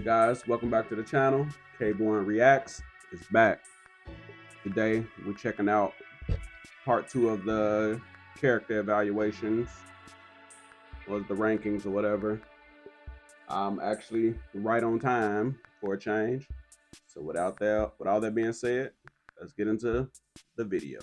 Guys, welcome back to the channel. K-Born Reacts is back. Today we're checking out part 2 of the character evaluations, or the rankings or whatever. I'm actually right on time for a change. So with all that being said, let's get into the video.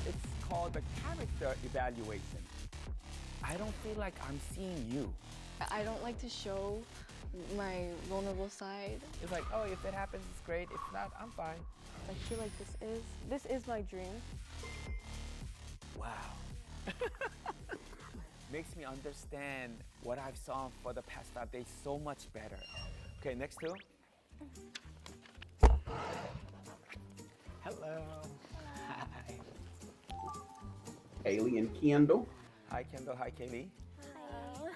It's called the character evaluation. I don't feel like I'm seeing you. I don't like to show my vulnerable side. It's like, oh, if it happens, it's great. If not, I'm fine. I feel like this is my dream. Wow. Makes me understand what I've saw for the past 5 days so much better. Okay, next two. Hello. Hi. Kaylee and Kendall. Hi, Kendall. Hi, Kaylee. Hi.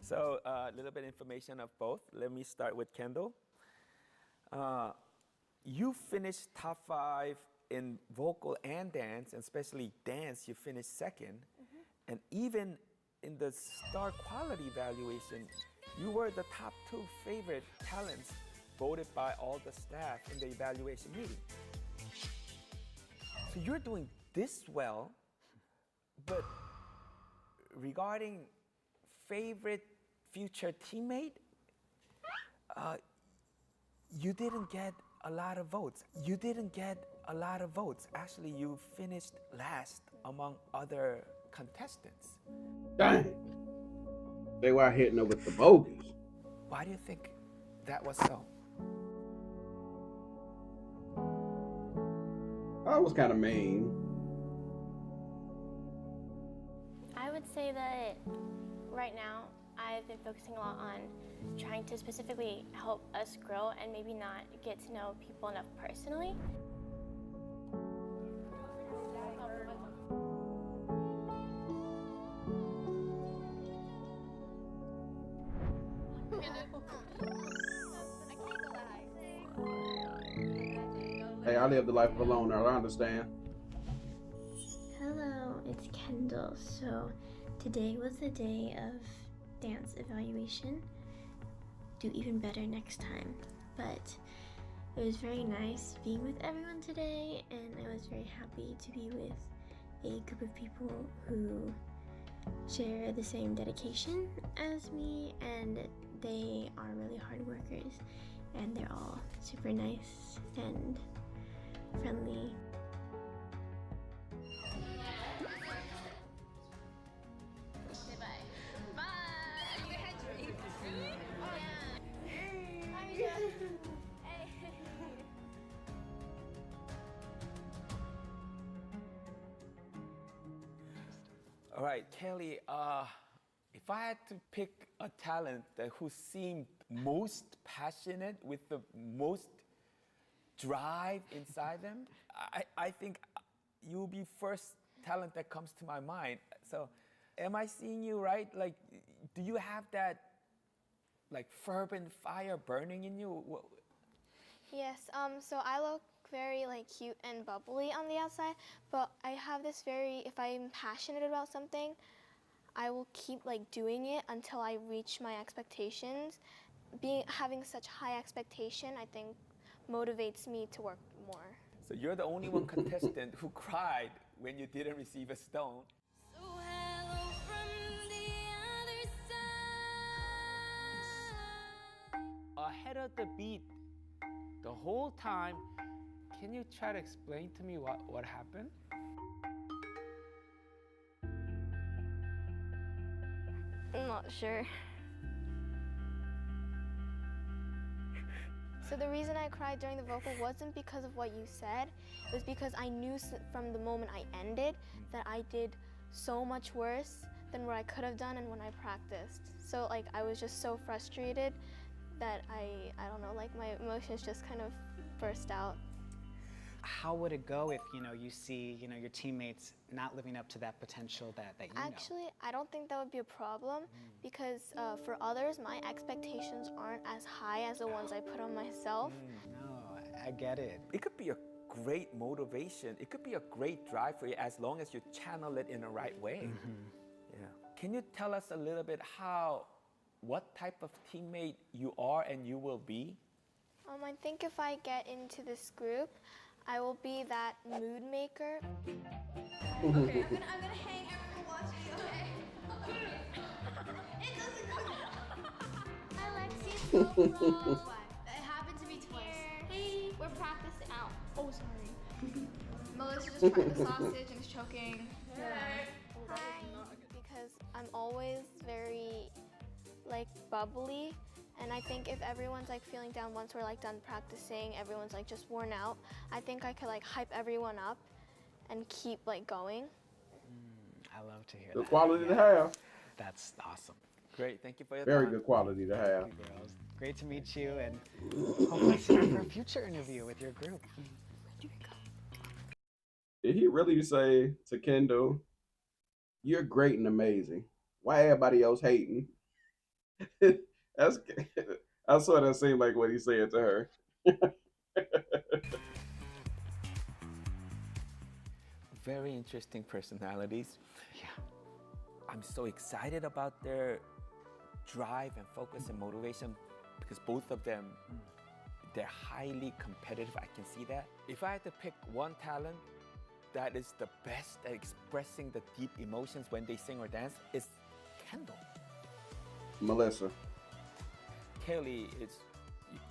So a little bit information of both. Let me start with Kendall. You finished top 5 in vocal and dance, and especially dance, you finished second. And even in the star quality evaluation, you were the top 2 favorite talents voted by all the staff in the evaluation meeting. So you're doing this well, but regarding favorite future teammate, you didn't get a lot of votes. You didn't get a lot of votes. Actually, you finished last among other contestants. Dang. They were hitting her with the bogeys. Why do you think that was so? That was kind of mean. I would say that right now I've been focusing a lot on trying to specifically help us grow and maybe not get to know people enough personally. Hey, I live the life of a loner, I understand. Hello, it's Kendall. So today was the day of dance evaluation. Do even better next time. But it was very nice being with everyone today, and I was very happy to be with a group of people who share the same dedication as me, and they are really hard workers, and they're all super nice and friendly. All right, Kelly, if I had to pick a talent who seemed most passionate with the most drive inside them, I think you'll be first talent that comes to my mind. So am I seeing you right? Like, do you have that like fervent fire burning in you? Yes, so I look very like cute and bubbly on the outside, but I have this if I'm passionate about something, I will keep like doing it until I reach my expectations. Having such high expectation, I think, motivates me to work more. So you're the only one contestant who cried when you didn't receive a stone. So hello from the other side. Ahead of the beat the whole time. Can you try to explain to me what happened? I'm not sure. So the reason I cried during the vocal wasn't because of what you said. It was because I knew from the moment I ended that I did so much worse than what I could have done and when I practiced. So like I was just so frustrated that I don't know, like my emotions just kind of burst out. How would it go if, you see, your teammates not living up to that potential that you know? Actually, I don't think that would be a problem because for others, my expectations aren't as high as the ones I put on myself. No, I get it. It could be a great motivation. It could be a great drive for you as long as you channel it in the right way. Yeah. Can you tell us a little bit what type of teammate you are and you will be? I think if I get into this group, I will be that mood maker. Okay, I'm gonna hang everyone watching you, okay? It doesn't go. Hi, Lexi. Go from. It happened to me twice. Hey, we're practicing out. Oh, sorry. Melissa just tried the sausage and is choking. Hi. Because I'm always very bubbly, and I think if everyone's feeling down once we're done practicing, everyone's just worn out, I think I could hype everyone up and keep going. I love to hear Good that. quality to have. That's awesome. Great, thank you for your Very time. good quality to have. Thank you, girls. Great to meet you, and hopefully see you for a future interview with your group. Did he really say to Kendall, "You're great and amazing"? Why everybody else hating? I swear that seemed like what he said to her. Very interesting personalities. Yeah. I'm so excited about their drive and focus and motivation because both of them, they're highly competitive. I can see that. If I had to pick one talent that is the best at expressing the deep emotions when they sing or dance, it's Kendall. Melissa. Kelly,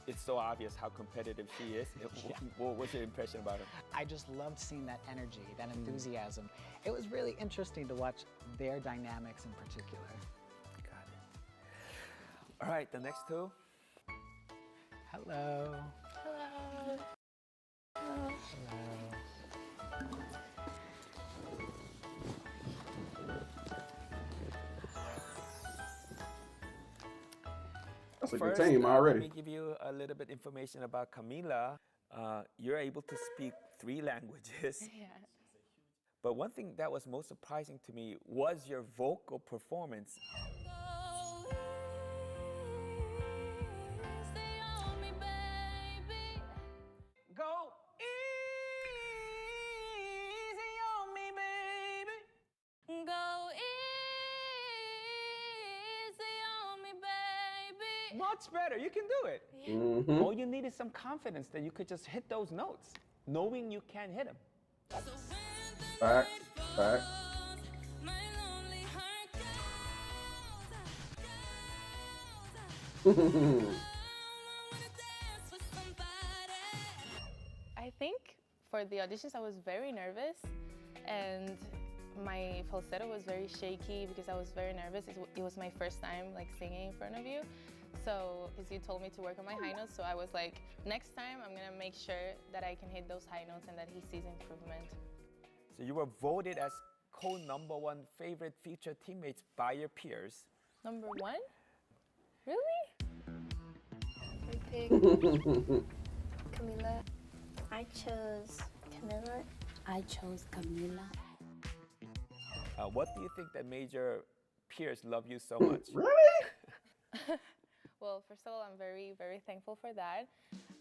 it's so obvious how competitive she is. What was your impression about her? I just loved seeing that energy, that enthusiasm. It was really interesting to watch their dynamics in particular. Got it. All right, the next two. Hello. Hello. Hello. That's a First, good team already. let me give you a little bit information about Camila. You're able to speak 3 languages. Yeah. But one thing that was most surprising to me was your vocal performance. Go easy on me, baby. Go easy on me, baby. Much better. You can do it. Mhm. All you need is some confidence that you could just hit those notes, knowing you can hit them. Facts. Facts. My lonely heart I think for the auditions I was very nervous, and my falsetto was very shaky because I was very nervous. It was my first time singing in front of you. So, because you told me to work on my high notes, so I was like, next time I'm gonna make sure that I can hit those high notes and that he sees improvement. So you were voted as co-number 1 favorite future teammates by your peers. Number 1? Really? I pick Camila. I chose Camila. I chose Camila. What do you think that made your peers love you so much? Really? Well, first of all, I'm very, very thankful for that.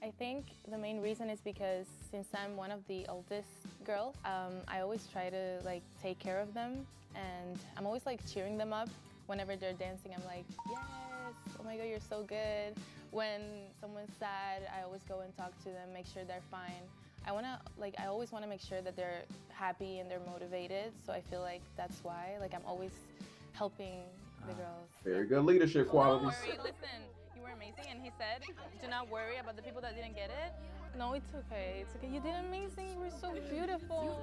I think the main reason is because since I'm one of the oldest girls, I always try to take care of them, and I'm always cheering them up. Whenever they're dancing, I'm like, yes, oh my God, you're so good. When someone's sad, I always go and talk to them, make sure they're fine. I always want to make sure that they're happy and they're motivated. So I feel like that's why, I'm always helping the girls. Very good leadership qualities. Don't worry, listen, you were amazing, and he said, do not worry about the people that didn't get it. No, it's okay, it's okay. You did amazing, you were so beautiful.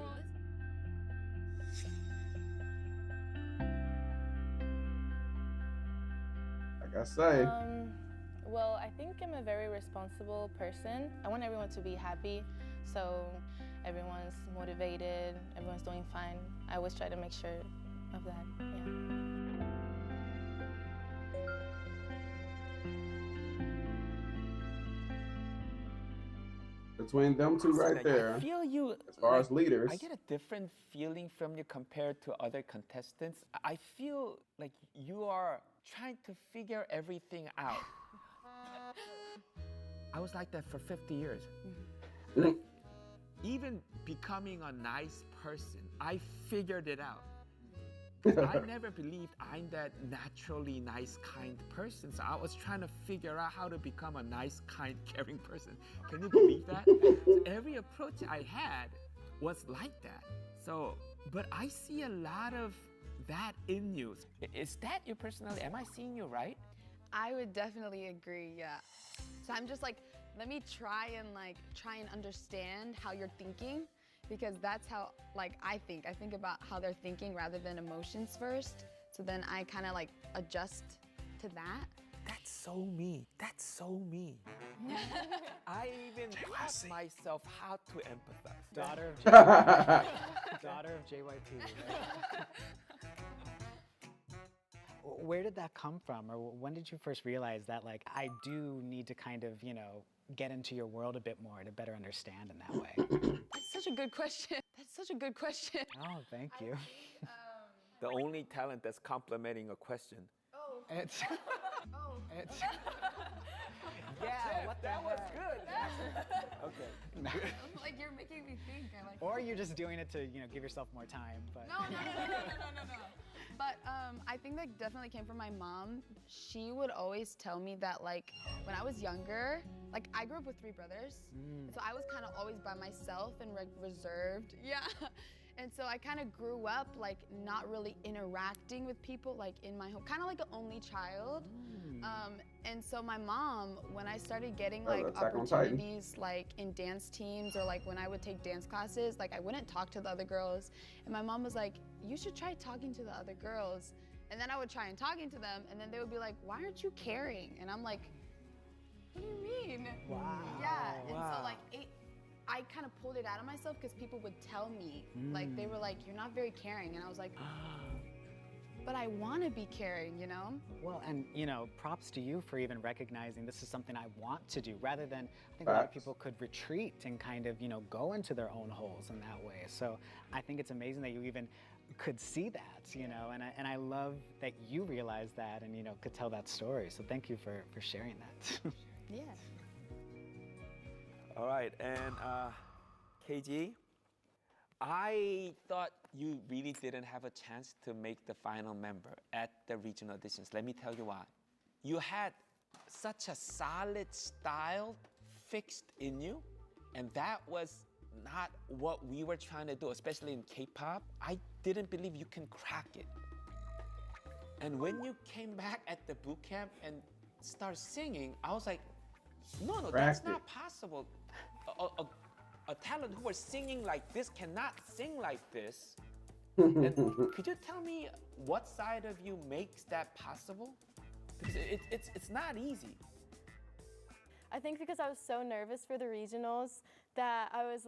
Like I say, Well, I think I'm a very responsible person. I want everyone to be happy, so everyone's motivated, everyone's doing fine. I always try to make sure of that, yeah. between them two right there, I feel you. as far as leaders. I get a different feeling from you compared to other contestants. I feel like you are trying to figure everything out. I was like that for 50 years. Like, even becoming a nice person, I figured it out. 'Cause I never believed I'm that naturally nice, kind person. So I was trying to figure out how to become a nice, kind, caring person. Can you believe that? So every approach I had was like that. So, but I see a lot of that in you. Is that your personality? Am I seeing you right? I would definitely agree, yeah. So I'm just like, let me try and understand how you're thinking, because that's how I think. I think about how they're thinking rather than emotions first. So then I kind of like adjust to that. That's so me. That's so me. I even taught myself how to empathize. Daughter of JYP. Daughter of JYP. Right? Where did that come from, or when did you first realize that I do need to kind of, get into your world a bit more to better understand in that way? That's such a good question. That's such a good question. Oh, thank you. The only talent that's complimenting a question. Oh. It's, Oh. it's, yeah, what the That was heck? good. Okay. Like, you're making me think. Or you're just doing it to, give yourself more time. But No. But I think that definitely came from my mom. She would always tell me that when I was younger, I grew up with 3 brothers. So I was kind of always by myself and reserved. Yeah. And so I kind of grew up not really interacting with people in my home, kind of like an only child. And so my mom, when I started getting opportunities in dance teams or when I would take dance classes, I wouldn't talk to the other girls. And my mom was like, you should try talking to the other girls. And then I would try and talking to them, and then they would be like, why aren't you caring? And I'm like, what do you mean? Wow. Yeah. And Wow. so I kind of pulled it out of myself because people would tell me, they were like, you're not very caring. And I was like, but I want to be caring, Well, and props to you for even recognizing this is something I want to do, rather than I think a lot of people could retreat and kind of go into their own holes in that way. So I think it's amazing that you even could see that, and I love that you realized that and could tell that story. So thank you for sharing that. yeah. All right, and KG, I thought you really didn't have a chance to make the final member at the regional auditions. Let me tell you why. You had such a solid style fixed in you, and that was not what we were trying to do, especially in K-pop. I didn't believe you can crack it. And when you came back at the boot camp and started singing, I was like, no, that's not possible. A talent who was singing like this cannot sing like this. And could you tell me what side of you makes that possible? Because it's not easy. I think because I was so nervous for the regionals that I was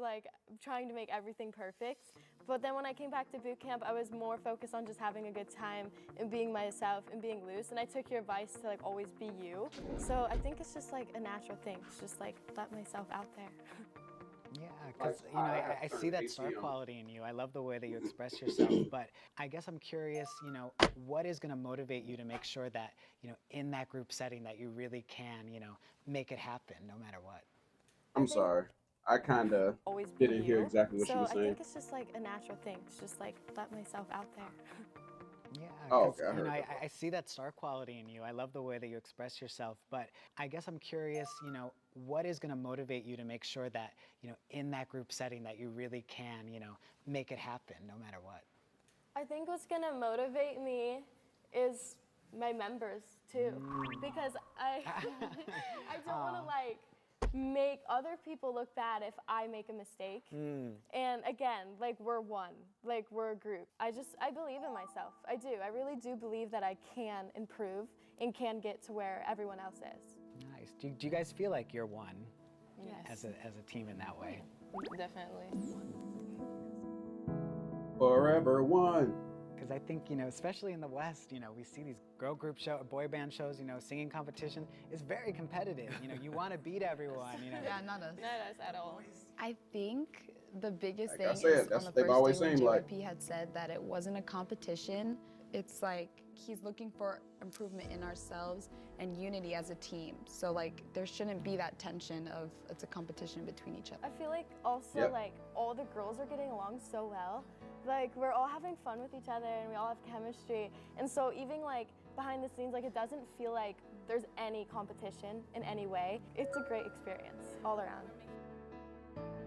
trying to make everything perfect. But then when I came back to boot camp, I was more focused on just having a good time and being myself and being loose. And I took your advice to always be you. So I think it's just a natural thing. It's just let myself out there. Yeah, because I see that star quality in you. I love the way that you express yourself, but I guess I'm curious, what is going to motivate you to make sure that, in that group setting that you really can, make it happen no matter what? I'm sorry. I kind of didn't hear exactly what you were saying. So I think it's just a natural thing. It's just let myself out there. Yeah, Oh, because okay, I see that star quality in you. I love the way that you express yourself, but I guess I'm curious, what is going to motivate you to make sure that, in that group setting that you really can, make it happen no matter what? I think what's gonna motivate me is my members too, because I don't want to make other people look bad if I make a mistake. And again, we're one, we're a group. I believe in myself. I do. I really do believe that I can improve and can get to where everyone else is. Nice. Do you guys feel like you're one? Yes. As a team in that way? Definitely. Forever one. Because I think, especially in the West, we see these girl group boy band shows, singing competition is very competitive. You want to beat everyone, Yeah, not us. Not us at all. I think the biggest Like I thing said, is that's on the what they've first always day when seemed like. JYP had said that it wasn't a competition. It's like he's looking for improvement in ourselves and unity as a team. So like there shouldn't be that tension of it's a competition between each other. I feel like also Yep. like all the girls are getting along so well. Like we're all having fun with each other and we all have chemistry. And so even like behind the scenes, like it doesn't feel like there's any competition in any way. It's a great experience all around.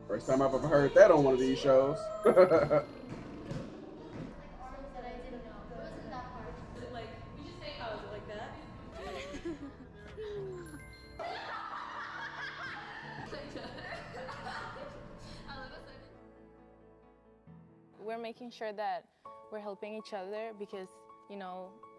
First time I've ever heard that on one of these shows. We're making sure that we're helping each other because,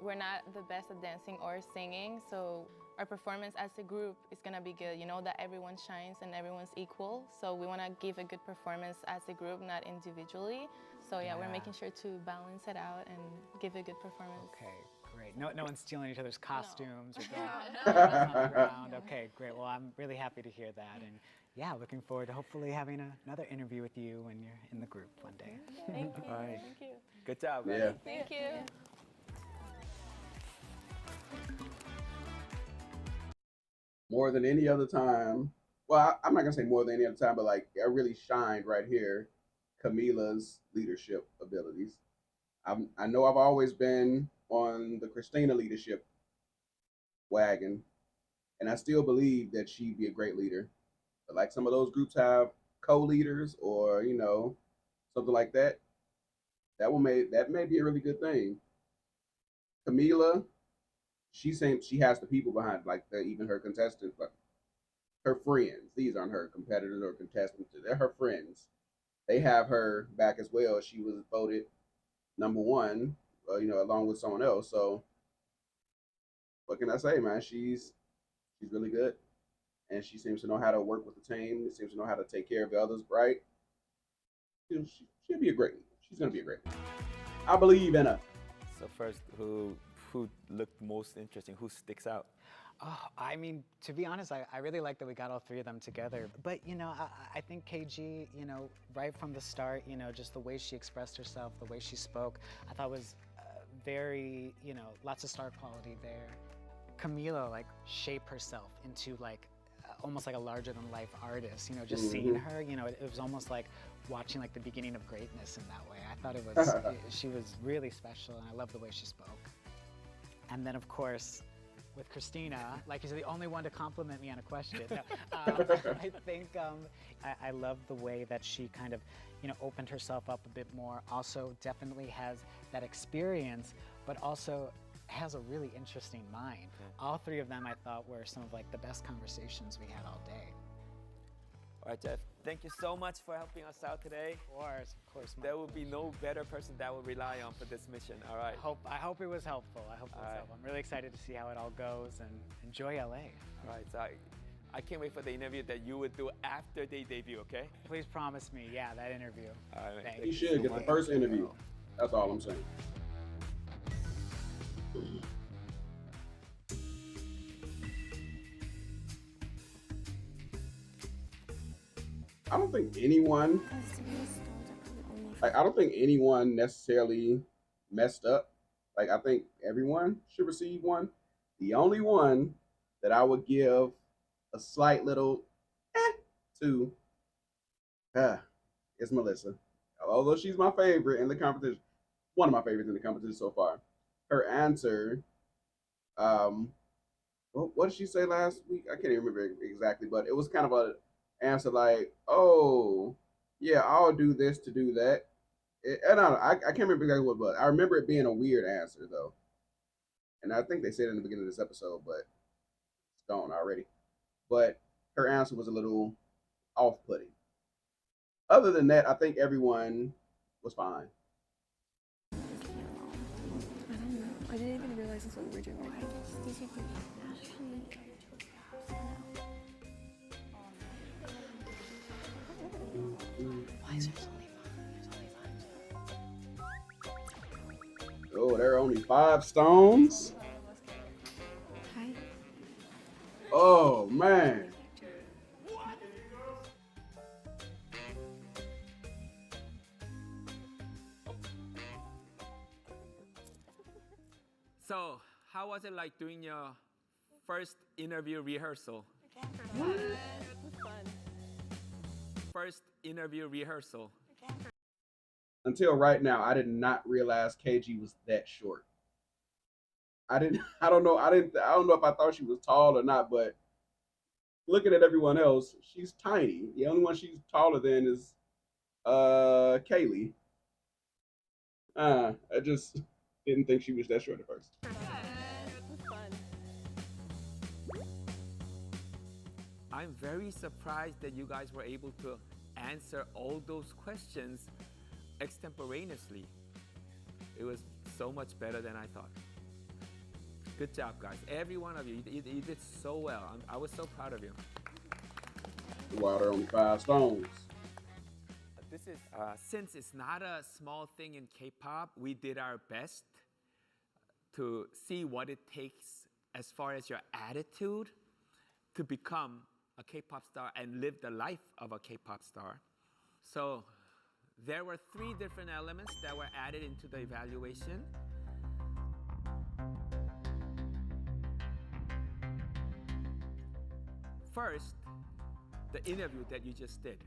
we're not the best at dancing or singing. So our performance as a group is gonna be good. That everyone shines and everyone's equal. So we wanna give a good performance as a group, not individually. So yeah, we're making sure to balance it out and give a good performance. Okay, great. No one's stealing each other's costumes or throwing on the ground. Okay, great. Well, I'm really happy to hear that. And yeah, looking forward to hopefully having another interview with you when you're in the group one day. Thank you. All right. Thank you. Good job, man. Yeah. Thank you. More than any other time. Well, I'm not gonna say more than any other time, but like I really shined right here. Camila's leadership abilities. I know I've always been on the Christina leadership wagon, and I still believe that she'd be a great leader. But like some of those groups have co-leaders or something like that. That may be a really good thing. Camila, she seems she has the people behind, like even her contestants, like her friends. These aren't her competitors or contestants; they're her friends. They have her back as well. She was voted #1, along with someone else. So, what can I say, man? She's really good, and she seems to know how to work with the team. She seems to know how to take care of the others, right? She'll be a great leader. She's gonna be a great leader. I believe in her. So first, who looked most interesting? Who sticks out? Oh, I mean, to be honest, I really like that we got all three of them together. But, I think KG, right from the start, just the way she expressed herself, the way she spoke, I thought was very, lots of star quality there. Camila, shape herself into, almost like a larger-than-life artist. Just seeing her, it was almost like watching, the beginning of greatness in that way. I thought it was, she was really special, and I love the way she spoke. And then, of course, with Christina, you're the only one to compliment me on a question. No, I think I love the way that she kind of, opened herself up a bit more. Also, definitely has that experience, but also has a really interesting mind. All three of them, I thought, were some of the best conversations we had all day. All right, Jeff. Thank you so much for helping us out today. Of course. There will be no better person that will rely on for this mission. All right. I hope it was helpful. I'm really excited to see how it all goes and enjoy LA. All right. So I can't wait for the interview that you would do after they debut. Okay. Please promise me, that interview. All right. Thank You should get the first interview. That's all I'm saying. I don't think anyone necessarily messed up. I think everyone should receive one. The only one that I would give a slight little to is Melissa. Although she's my favorite in the competition, one of my favorites in the competition so far. Her answer, what did she say last week? I can't even remember exactly, but it was kind of a answer like, "Oh, yeah, I'll do this to do that." I don't know. I can't remember exactly what it was. I remember it being a weird answer though, and I think they said it in the beginning of this episode, but it's gone already. But her answer was a little off-putting. Other than that, I think everyone was fine. I didn't even realize that's what we were doing. Why is there so many Oh, there are only 5 stones. Oh man. So, how was it like doing your first interview rehearsal? First interview rehearsal. Until right now, I did not realize KG was that short. I didn't. I don't know. I don't know if I thought she was tall or not. But looking at everyone else, she's tiny. The only one she's taller than is Kaylee. I just didn't think she was that short at first. I'm very surprised that you guys were able to answer all those questions extemporaneously. It was so much better than I thought. Good job, guys. Every one of you, you did so well. I was so proud of you. Wow, there are only 5 stones. This is since it's not a small thing in K-pop, we did our best to see what it takes as far as your attitude to become a K-pop star and live the life of a K-pop star. So there were 3 different elements that were added into the evaluation. First, the interview that you just did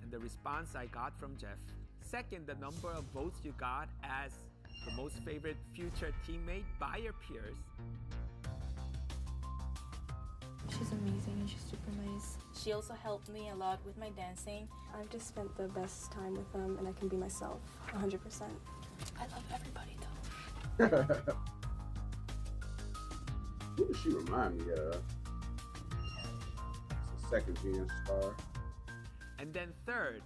and the response I got from Jeff. Second, the number of votes you got as the most favorite future teammate by your peers. She's amazing and she's super nice. She also helped me a lot with my dancing. I've just spent the best time with them and I can be myself 100%. I love everybody though. Who does she remind me of? It's the second gen star. And then third,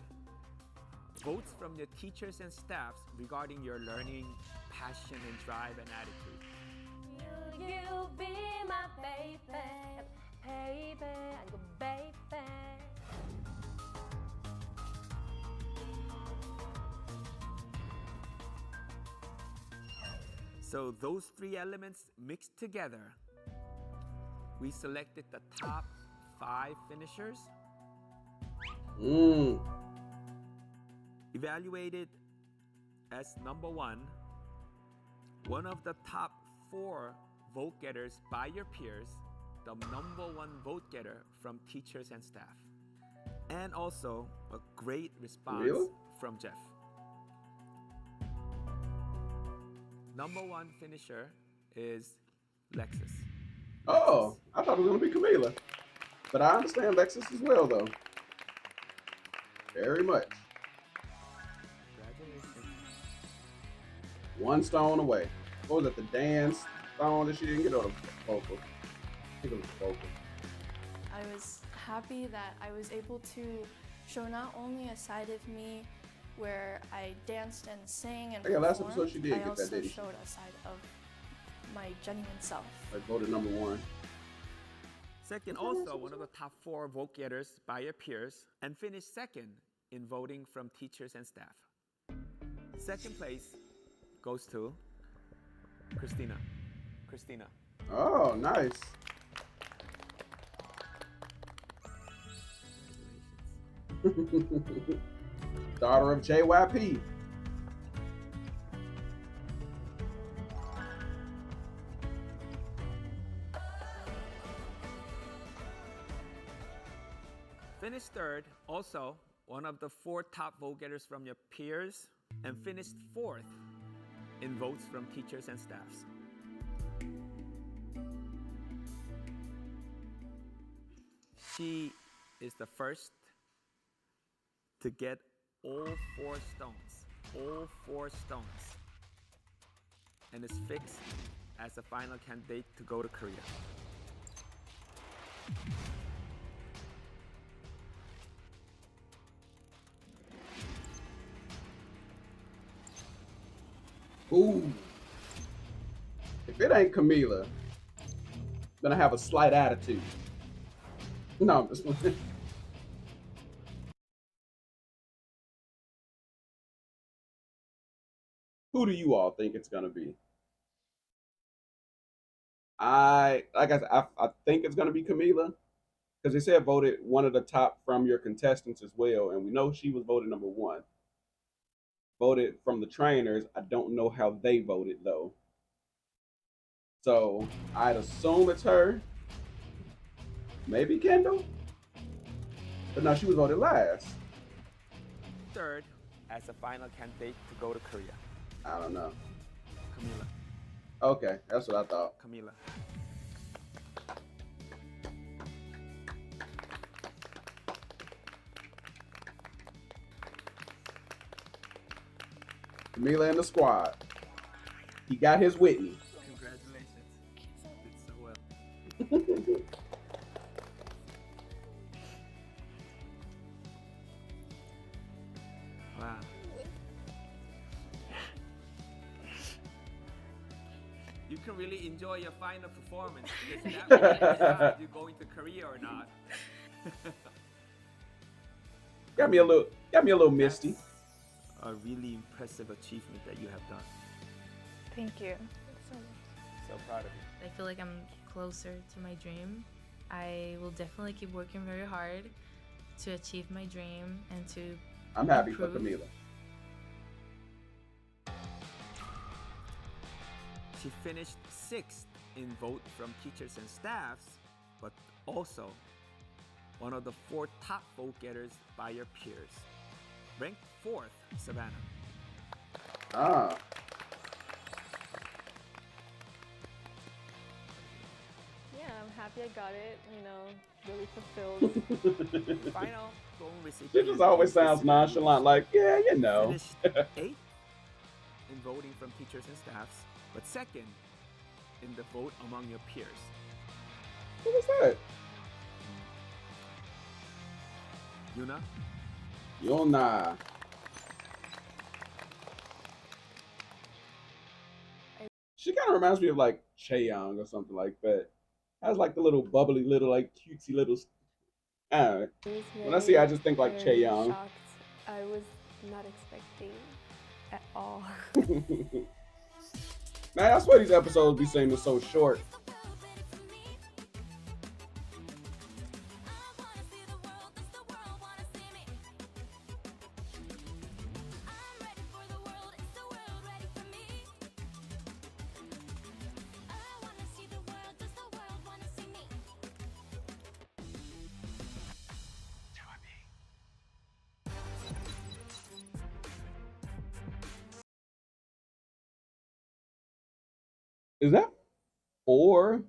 votes from your teachers and staffs regarding your learning, passion, and drive and attitude. Will you be my baby? Baby, I go baby. So those 3 elements mixed together, we selected the top 5 finishers. Evaluated as number 1, one of the top 4 vote getters by your peers, the number 1 vote getter from teachers and staff, and also a great response from Jeff. Number 1 finisher is Lexus. Oh, I thought it was going to be Camila. But I understand Lexus as well, though. Very much. Congratulations. 1 stone away. What was it, the dance stone that she didn't get, on the vocal? I think it was vocal. I was happy that I was able to show not only a side of me where I danced and sang and last episode she did I get also that, didn't she? showed a side of my genuine self. Like voted number 1. Second, also one of the top 4 vote getters by your peers, and finished second in voting from teachers and staff. Second place goes to Christina. Christina. Oh, nice. Daughter of JYP. Finished third, also one of the 4 top vote getters from your peers, and finished 4th in votes from teachers and staffs. She is the first to get all 4 stones, and is fixed as the final candidate to go to Korea. Ooh. If it ain't Camila, then I have a slight attitude. No, I'm just playing. Who do you all think it's gonna be? I think it's gonna be Camila because they said voted one of the top from your contestants as well, and we know she was voted number one. Voted from the trainers. I don't know how they voted though, so I'd assume it's her. Maybe Kendall, but no, she was voted last. Third, as a final candidate to go to Korea. I don't know. Camila. Okay, that's what I thought. Camila. Camila and the squad. He got his Whitney. Congratulations. Did so well. Wow. You can really enjoy your final performance because that will decide you're going to Korea or not. got me a little misty. A really impressive achievement that you have done. Thank you. So proud of you. I feel like I'm closer to my dream. I will definitely keep working very hard to achieve my dream and to I'm happy improve. for Camila. She finished 6th in vote from teachers and staffs, but also one of the 4 top vote getters by your peers. Ranked 4th, Savannah. Ah. Yeah, I'm happy I got it, really fulfilled. Final goal recipient. She just always sounds nonchalant, like, yeah, you know. Finished 8th in voting from teachers and staffs, but 2nd in the vote among your peers. What was that? Yuna? Yona. She kind of reminds me of like Chaeyoung or something like that. Has like the little bubbly, little like cutesy little. When I see, I just think like Chaeyoung. Shocked. I was not expecting at all. Man, that's why these episodes be seeming so short. Is that 4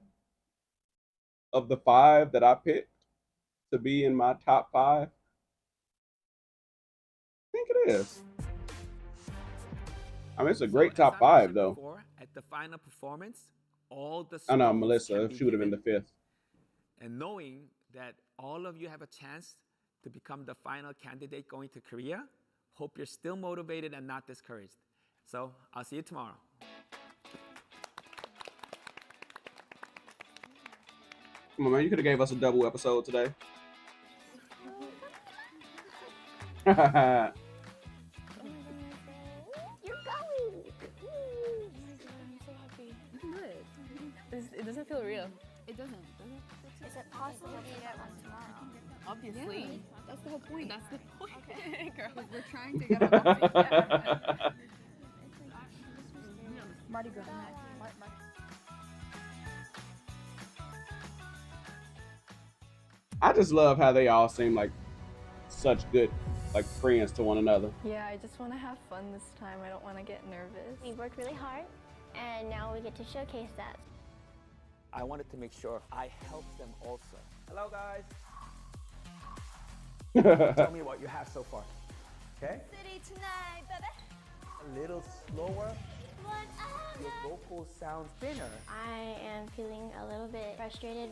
of the 5 that I picked to be in my top 5? I think it is. I mean, it's a great top 5 though. At the final performance, all the I know scores Melissa, can be she would have been the given. 5th. And knowing that all of you have a chance to become the final candidate going to Korea, hope you're still motivated and not discouraged. So I'll see you tomorrow. Come on, man, you could have gave us a double episode today. You're going. I'm so happy. It doesn't feel real. It doesn't. Is it possible to get one tomorrow? Obviously. Yeah, that's the whole point. That's the point. Okay. Girl. We're trying to get a Mardi Gras. I just love how they all seem like such good like friends to one another. Yeah, I just want to have fun this time. I don't want to get nervous. We worked really hard, and now we get to showcase that. I wanted to make sure I helped them also. Hello, guys. Tell me what you have so far. Okay? City tonight, baby. A little slower. Your vocal sounds thinner. I am feeling a little bit frustrated.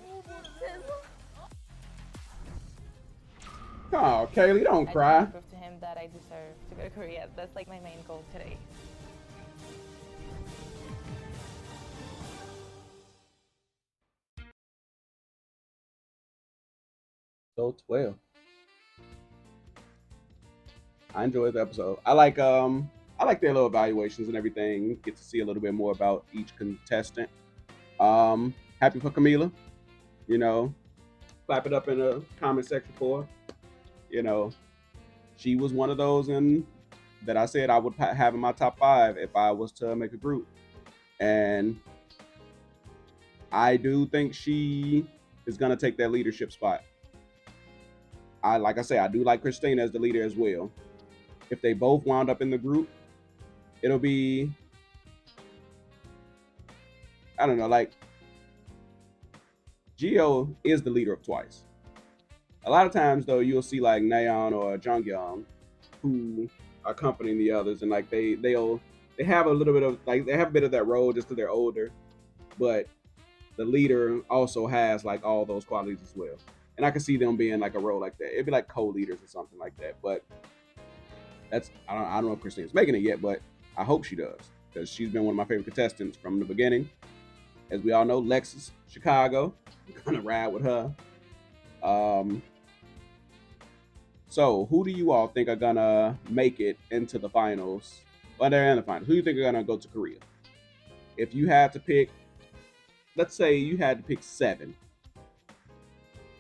Oh, Kaylee, don't I cry. want to prove to him that I deserve to go to Korea. That's like my main goal today. So 12. I enjoyed the episode. I like their little evaluations and everything. Get to see a little bit more about each contestant. Happy for Camila. You know, clap it up in the comment section for her. You know, she was one of those that I said I would have in my top 5 if I was to make a group. And I do think she is going to take that leadership spot. Like I say, I do like Christina as the leader as well. If they both wound up in the group, it'll be, I don't know, like Gio is the leader of Twice. A lot of times though, you'll see like Nayeon or Jonghyun who are accompanying the others, and like they have a little bit of like they have a bit of that role just because they're older, but the leader also has like all those qualities as well. And I can see them being like a role like that. It'd be like co-leaders or something like that. But that's I don't know if Christine's making it yet, but I hope she does because she's been one of my favorite contestants from the beginning. As we all know, Lexus, Chicago, I'm gonna ride with her. So who do you all think are gonna make it into the finals? Well, they're in the finals. Who do you think are gonna go to Korea? If you had to pick, let's say you had to pick 7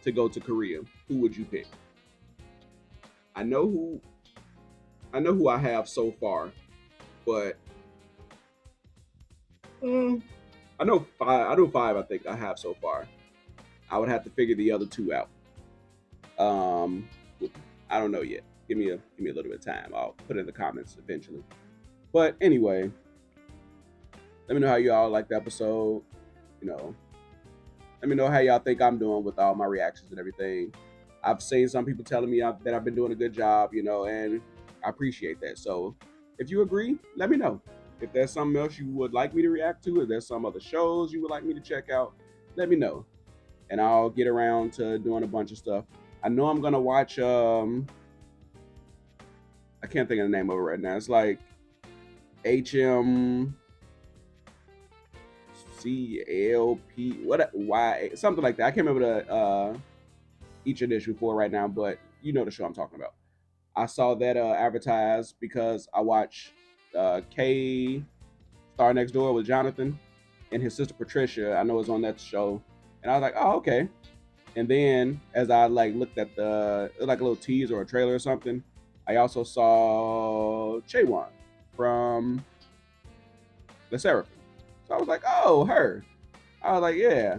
to go to Korea, who would you pick? I know who I have so far, but I know 5. I think I have so far. I would have to figure the other 2 out. I don't know yet. Give me a little bit of time. I'll put it in the comments eventually. But anyway, let me know how y'all like the episode. You know, let me know how y'all think I'm doing with all my reactions and everything. I've seen some people telling me that I've been doing a good job, you know, and I appreciate that. So if you agree, let me know. If there's something else you would like me to react to, if there's some other shows you would like me to check out, let me know. And I'll get around to doing a bunch of stuff. I know I'm gonna watch I can't think of the name of it right now. It's like HMCLP something like that. I can't remember the each edition for right now, but you know the show I'm talking about. I saw that advertised because I watch K Star Next Door with Jonathan and his sister Patricia. I know is on that show, and I was like, oh okay. And then as I like looked at like a little teaser or a trailer or something, I also saw Chaewon from The Seraphim. So I was like, oh, her. I was like, yeah,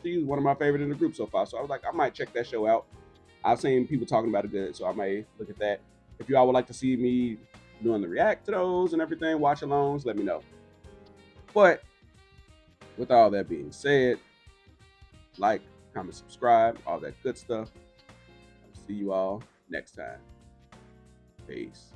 she's one of my favorite in the group so far. So I was like, I might check that show out. I've seen people talking about it good, so I may look at that. If y'all would like to see me doing the react to those and everything, watch alongs, let me know. But with all that being said, like, comment, subscribe, all that good stuff. I'll see you all next time. Peace.